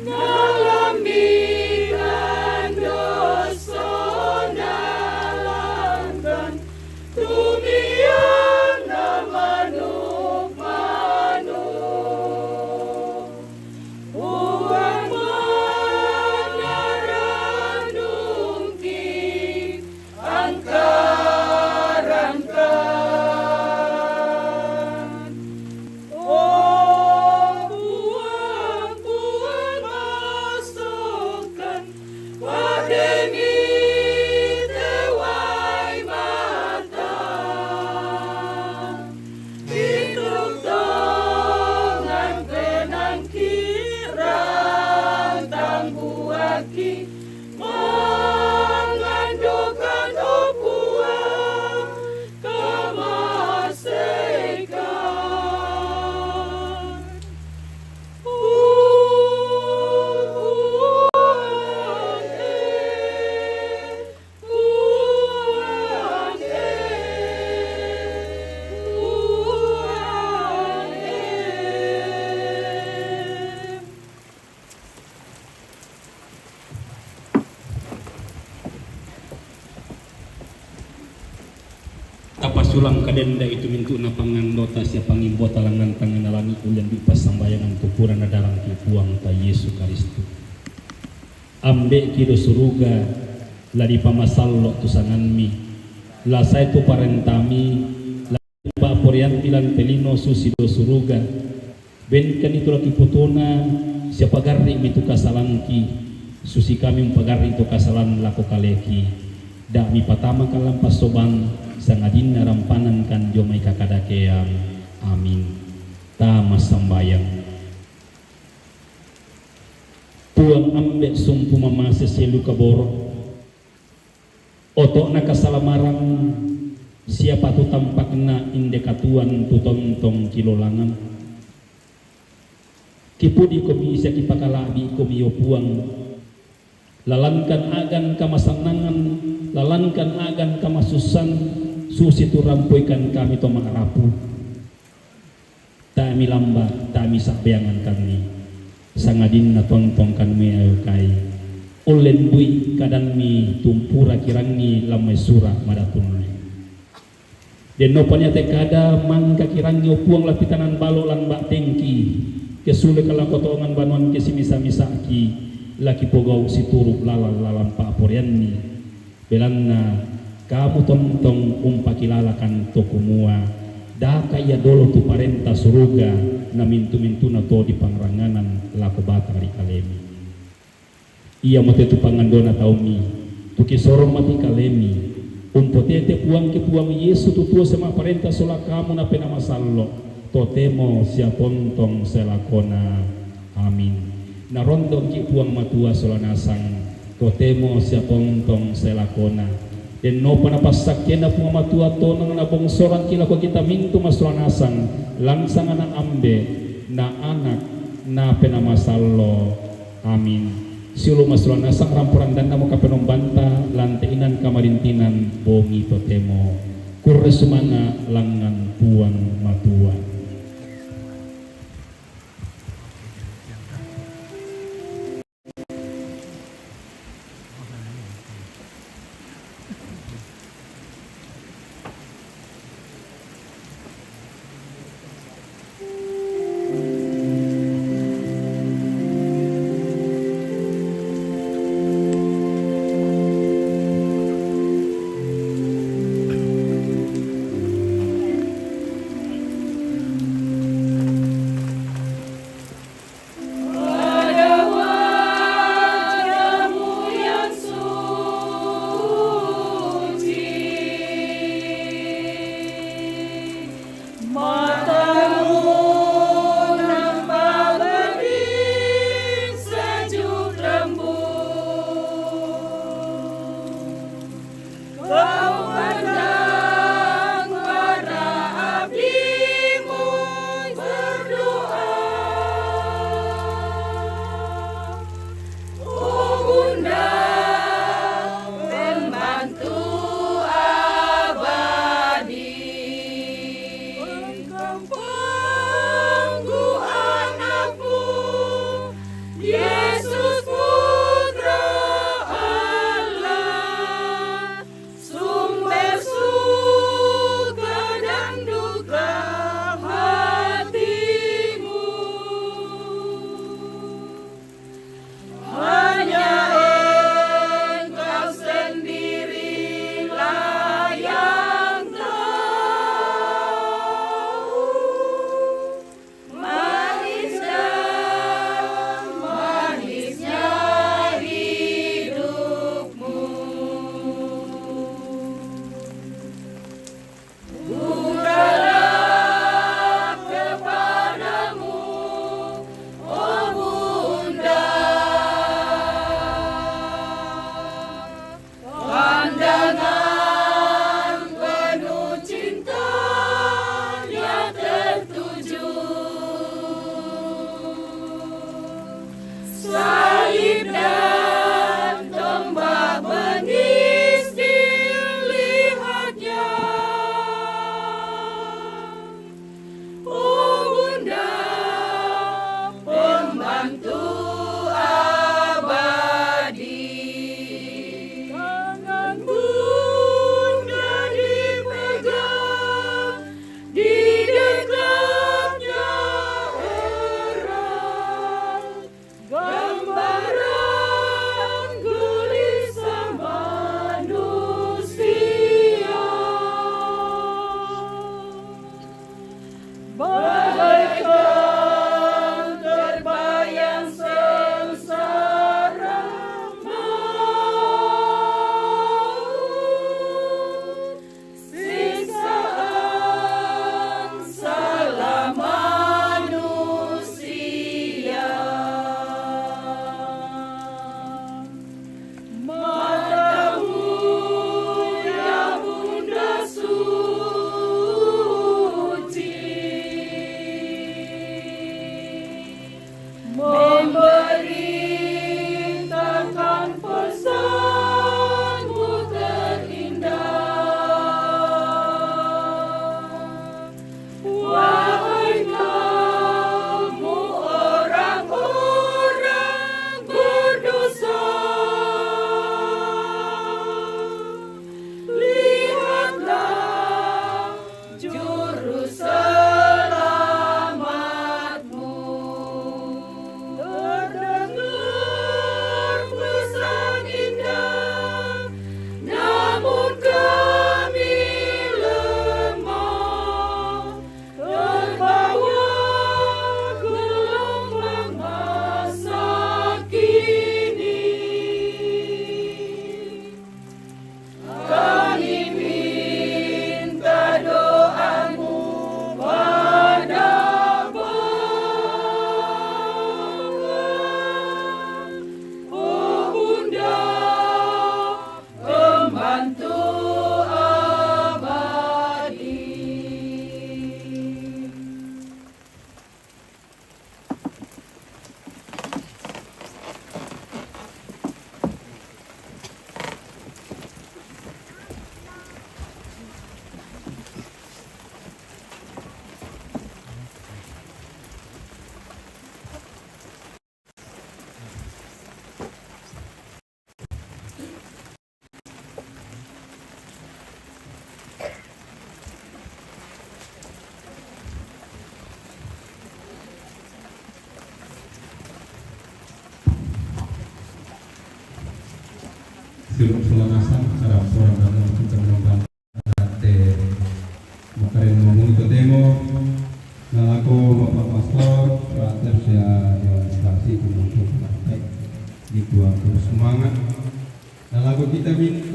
No. sulang kadenda itu mintu na pangandota siya pangimbota langan tangan alami ulian di pasambayangan tukuran na darang kipuang ta Yesu Kristo. Ambe kido suruga la di pamasallo tusangan mi la sai tu parentami la pa porianti lan pelino susi do suruga ben kan itu laki putuna siapa garri mitu kasalanki susi kami mpagarri itu kasalan lako kaleki dak mi patama kalam pasoban sangadin rampanan kan jomai kakadakeam amin tama sambayang tuang ambek sumpu mama seselu kaboro otok na kasalamarang siapa tu tampakna indekatuan tu tontong kilolangan kipudi komi isa kipakalabi komi yopuang lalankan agan kamasanangan lalankan agan kamasusan susi tu rampuikan kami to mangarapu tami lamba tami sakbeangan kami sangadin na tontong kami ayo kai ulen bui kadang mi tumpura kirangi lamai surah madatun den nopanya te kada mangka kirangi opuang lapitanan balo lan bak tengki kesule kala kotongan banuan kesimisa-misa ki laki pogau siturup lalan pak porianni belanna kamu tontong umpakilalakan tokumua daka ia dolo tu parenta suruga na mintu-mintu na to di pangranganan lako batang di kalemi ia mate tu pangandona taumi tu kisorong mati kalemi umpotete puang ke puang Yesu tu tua sama parenta sola kamu na pena masallo totemo sia pontong selakona amin narondong ki puang matua sola nasang totemo sia pontong selakona den no panapasak kena puang matua tonang na bongsoran kila ko kita mintu masola nasang langsang anak ambe na anak na pena masallo amin siulu masola nasang rampuran dan namo kapenom banta lanteinan kamarintinan bongi totemo kurresumana langan puang matua. Yesus Putra Allah,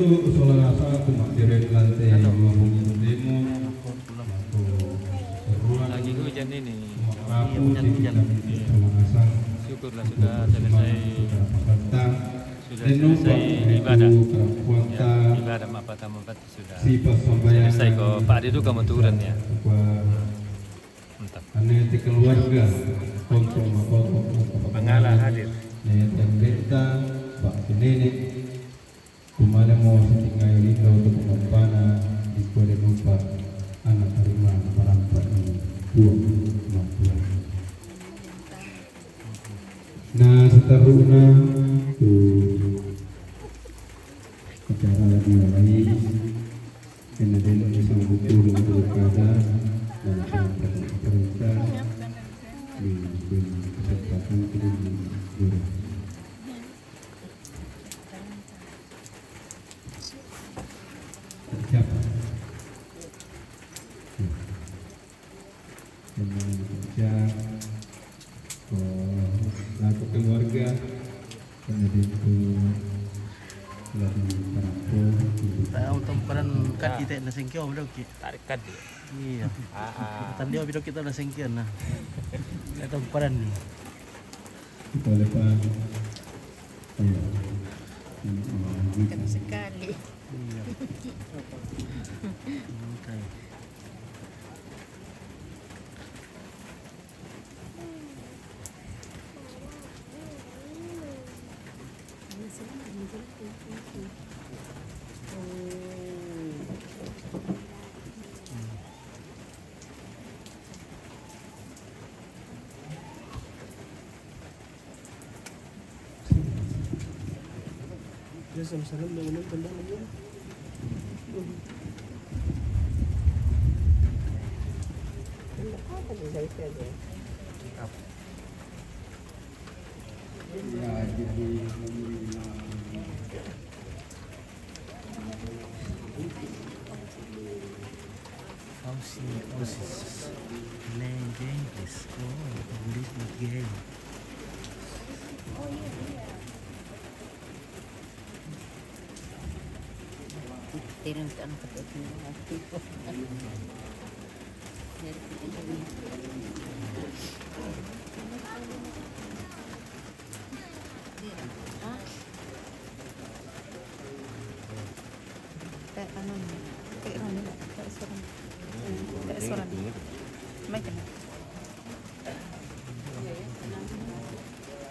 itu Solanasa kemakiran lantai ngomongin demo seruan Lagi hujan ini. Rabu di Solanasa Syukurlah sudah selesai ibadah ibadah mapat sudah sifat sambayan selesai kok Pak Adi itu kamu turun ya. Mantap. Aneh keluarga kontrol Pengalah hadir. yang beta Pak Nenek kemana mau tinggal itu untuk mempana di kode lupa anak terima perampat ini 2 nah seterusnya tuh acara lagi mulai karena dia disambut dulu berkada dan perintah di kesempatan kedua siapa? Laku keluarga kemudian itu lalu para Untuk peran kan kita na sengkyo udah ki. Tarik kan dia. Iya. Tadi video kita na sengkyo nah. Itu peran nih. kita lepas Kan sekali. Iya. Oke. Osis. Legend is cool. This game. Tirin ka ang kapatid mo.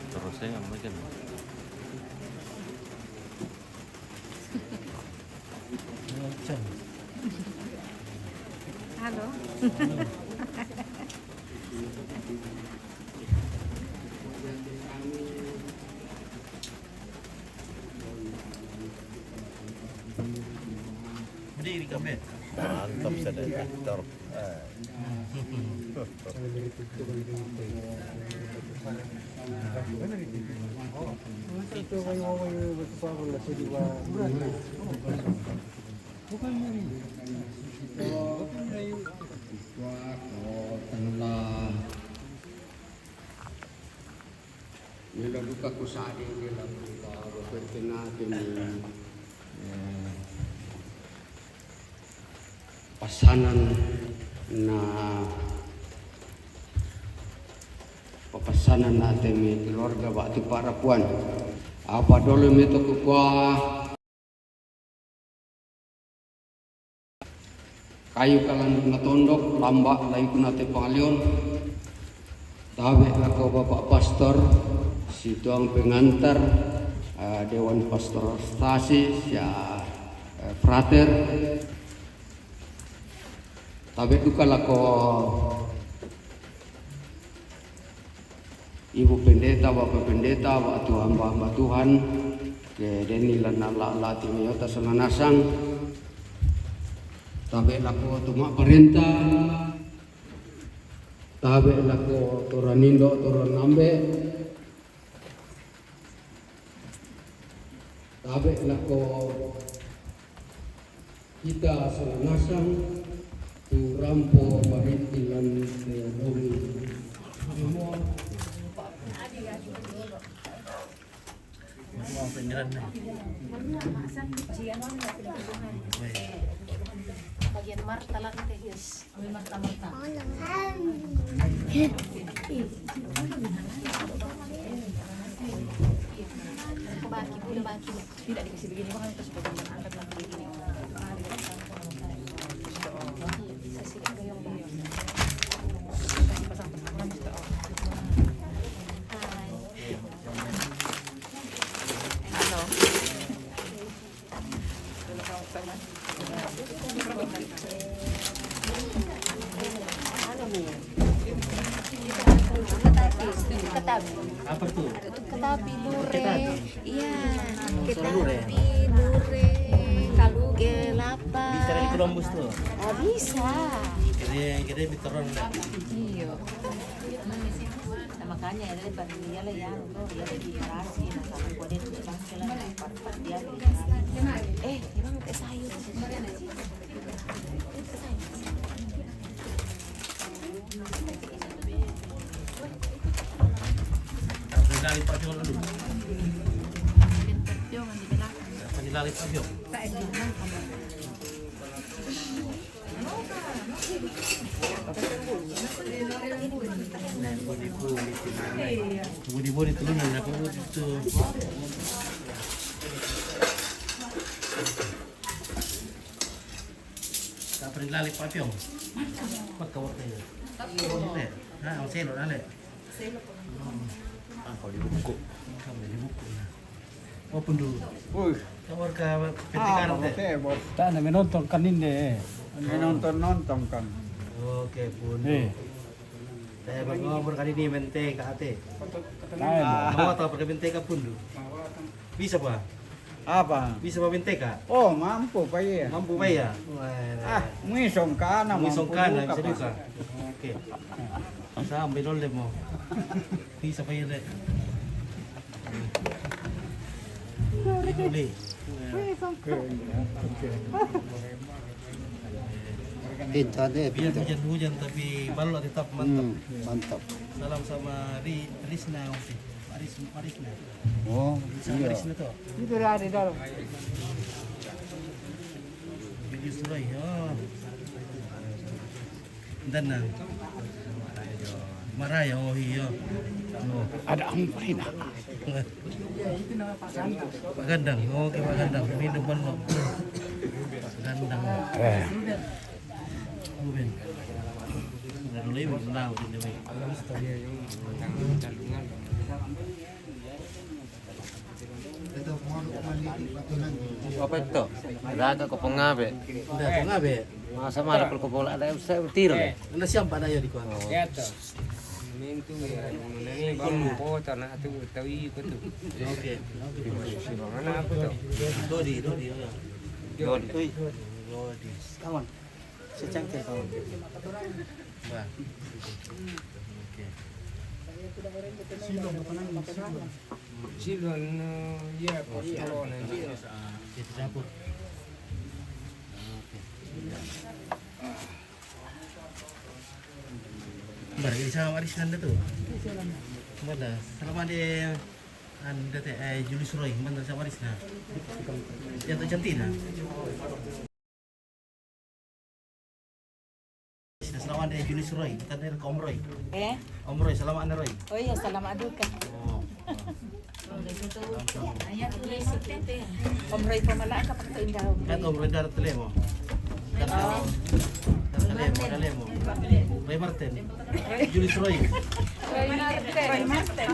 Terus saya makan. Halo. Berdiri kami. Mantap sudah aktor. Nila buka ko sa atin nila buka pwede natin pasanan na papasanan natin may keluarga bakti para puan apa dulu mito ko kwa kayu kalandog na tondok lambak layu ko natin pangalion tabi ako Bapak Pastor si tuang pengantar Dewan Pastor Stasi ya frater tabi duka lako Ibu Pendeta, Bapak Pendeta, Bapak Tuhan, Bapak Tuhan ke deni lana la timiyota Solanasang tabi lako tuma perintah tabe lako toranindo toranambe tabe lako kita Solanasang tu rampo baritilan bumi semua Mau pinggiran nih. Bagian martalan teh guys. Marta. Baki. Tidak dikasih begini kan terus bagian angkat lagi begini. Apa tuh? Ketapi lure. Iya. Lure. Ketapi lure. Kalau gelapa. Bisa dari Columbus tuh. Oh, bisa. Gede bitoron lah. Iya. Makanya ya dari dia lah ya, dia lagi garasi, sama gua dia tuh bangke lah, part dia. Emang teh sayur. Dilalit Pak Jo dulu. Dilalit Pak Jo. Budi turunan aku itu. Tak pernah dilalit Pak Jo. Kau ini. Nah, selo nale. Kalau di buku. Open dulu. Uy. Kamar ke petikaran teh. Bos. Tak ada menonton kan ini. Nonton kan. Oke, pun. Saya ngobrol kali ini mente KAT. Lain. Mau tahu pakai mente ka pun. Bisa Pak? Apa? Bisa Pak mente ka? Oh, mampu Pak ya. Mampu Pak ya? Misong kana Misong mampu kana juga, bisa Pak. juga. Oke. Sampai dole mo. Bisa Pak ya. Dole. Itu ada. Biar hujan tapi balok tetap mantap. Mantap. Salam sama Risna. Risna. Oh, Sama Risna tuh. Itu ada di dalam. Video surai. Oh. Dan na. Maraya oh iya. Oh. Ada amprina. Pak Gandang. Oke Pak Gandang. Minum banget. Gandang. Ruben. Udah dulu ibu tahu ini baik. Apa itu? Ada ke pengabe. Udah kok ngabe. Masa malah kalau bola ada saya betir. Udah siapa ada ya di kuat. Ya tuh. Mintu ya, ini bang po tanah tu tawi ko tu. Oke. Mana apa tu? Dodi. Dodi. Kawan. Secangkir kawan. Bah. Oke. Silon ya corona ni. Kita dapur. Oke. Bar ini sama Aris Nanda tuh. Mana? Selama dia Anda teh Julius Roy, mana sama Aris na? Yang cantik na. Selama dia Julius Roy, kita dari Om Roy. Om Roy, selama Anda Roy. Oh iya, salam aduka. Oh. Om Roy pamala ka pagka indaw. Kan Om Roy darat tele mo. Dale mo. Roy Martin. Julius Roy. Roy Martin.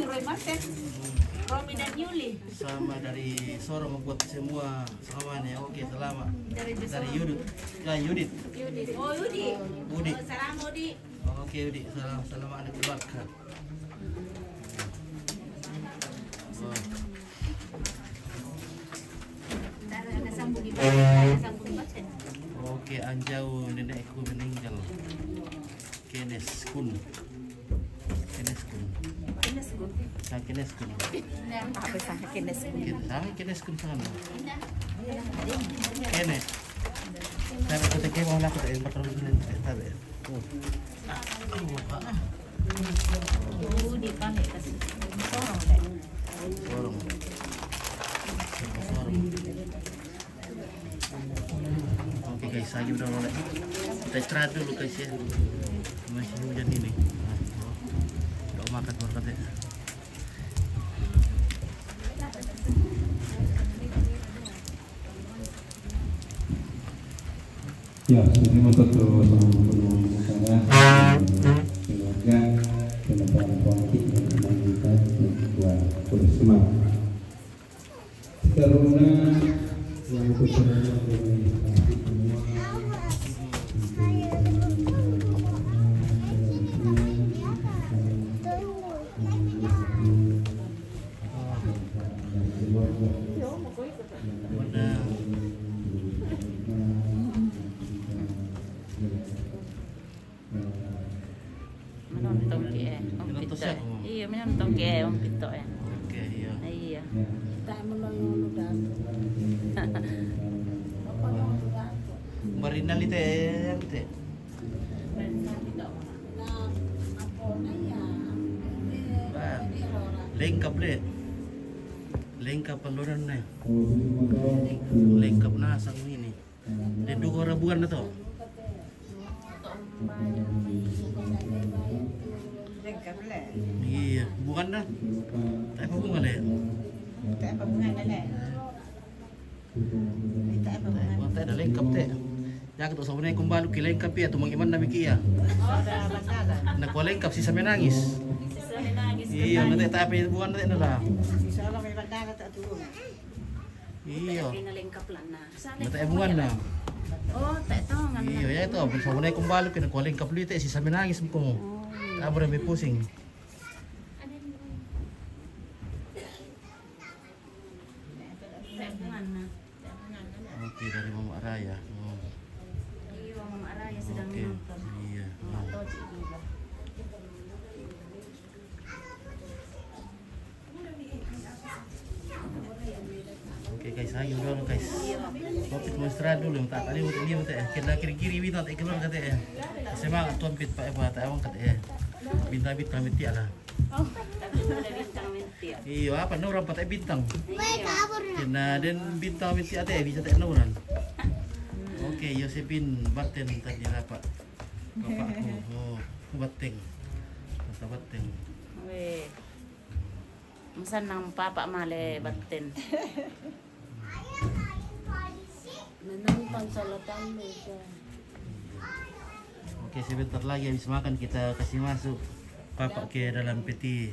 Roy Martin. Romy dan Yuli. Sama dari Sorong membuat semua semuanya. Oke, selamat. Dari Yudit. Kan Yudit. Oh, Yudi. Budi. Salam Yudi. Oke, Yudi. Salam anak keluarga. Ada sambung di baca. Oke, anjau nenekku meninggal. Kenes kun. Kenes kun. Apa sah kenes? Kenes kun sana. Kenes. Tapi kita mau lakukan yang berterus tadi. Di panik kasi. Sorong deh. Sorong. Oke guys, saya udah mulai. Kita istirahat dulu guys ya. Masih hujan ini. Udah makan baru katanya. Ya, ini untuk saya keluarga penebalan politik dan kemajuan dua Purisma. Karena yang terkenal Iya, menonton ke Om Pito ya. Oke, iya. Iya. Marinal itu yang itu. Lengkap deh. Lengkap peluran nih. Lengkap nasang ini. Dan 2 ribuan na to. Iya, bukan dah. Tak apa bunga deh. Tak apa bunga deh. Tak ada lengkap teh. Ya kita sama kung balu ki lengkap ya, tumang iman na mikiya. Nakuha lengkap si Sami nangis. Iya, nanti tak apa bukan nanti nala. Insya Allah may bandara tak turun. Iya. Lengkap lah na. Nanti bungan na. Oh, tak tahu ngan. Iya, ya itu. Sama kung balu ki nakuha lengkap dito si Sami nangis mo. Tak berani pusing. Oke, dari Mama Raya. Oh. Iya, Mama Raya sedang Oke, menonton. iya. Atau Cik juga. Oke guys, ayo dulu guys. Topik mau istirahat dulu, tak tadi untuk dia betul. Kita kiri bintang tak keluar kata ya. Semangat tuan pit pak apa tak awang kata ya. Bintang miti lah. Oh, ada bintang menti. Iya, apa no orang pakai bintang. Iya. Nah, dan bintang miti ate bisa tak nuran. Oke, Yosepin Baten tadi apa? Bapakku. Oh, Bateng. Kata Bateng. Weh. Masan nang papa male batin. Menonton salatan meja. Oke, sebentar lagi habis makan kita kasih masuk papa ke dalam peti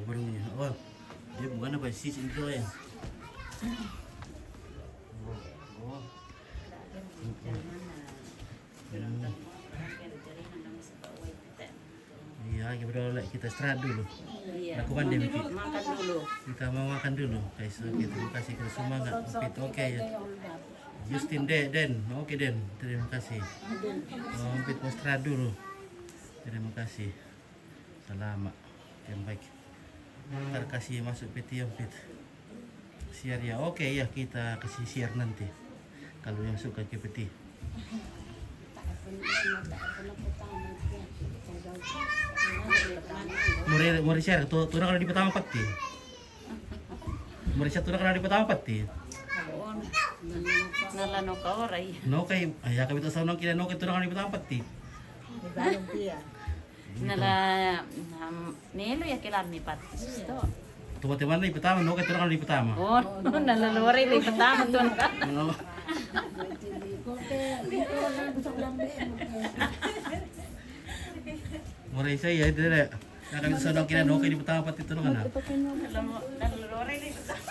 barunya. Oh, dia bukan apa sih itu ya? Oh. Iya, kita istirahat dulu. Iya. Lakukan dia Miki. Makan dulu. Kita mau makan dulu, guys. Oke, terima kasih kita semangat. Oke ya. Justin Den, oke Den, terima kasih. Pit mau istirahat dulu. Terima kasih. Selamat. Yang baik. Ntar kasih masuk peti yang Pit. Siar ya. Oke ya, kita kasih siar nanti. Kalau yang suka ke peti. Mau share tuh kalau di pertama pati. Mau share tuh kalau di pertama pati. Nalano ka oray. No kay ay kami to sa nang kila no kay tuh kalau di pertama pati. Nala nelo ya kilar ni pat. Sto. Tuh teman di pertama no kay tuh kalau di pertama. Oh, nalalori di pertama tuan. No. Murai saya itu deh. Nah kami sa nang kila no kay di pertama pati tuh kan. Nalalori di pertama.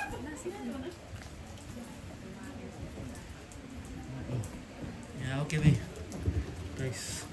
Ya oke nih guys.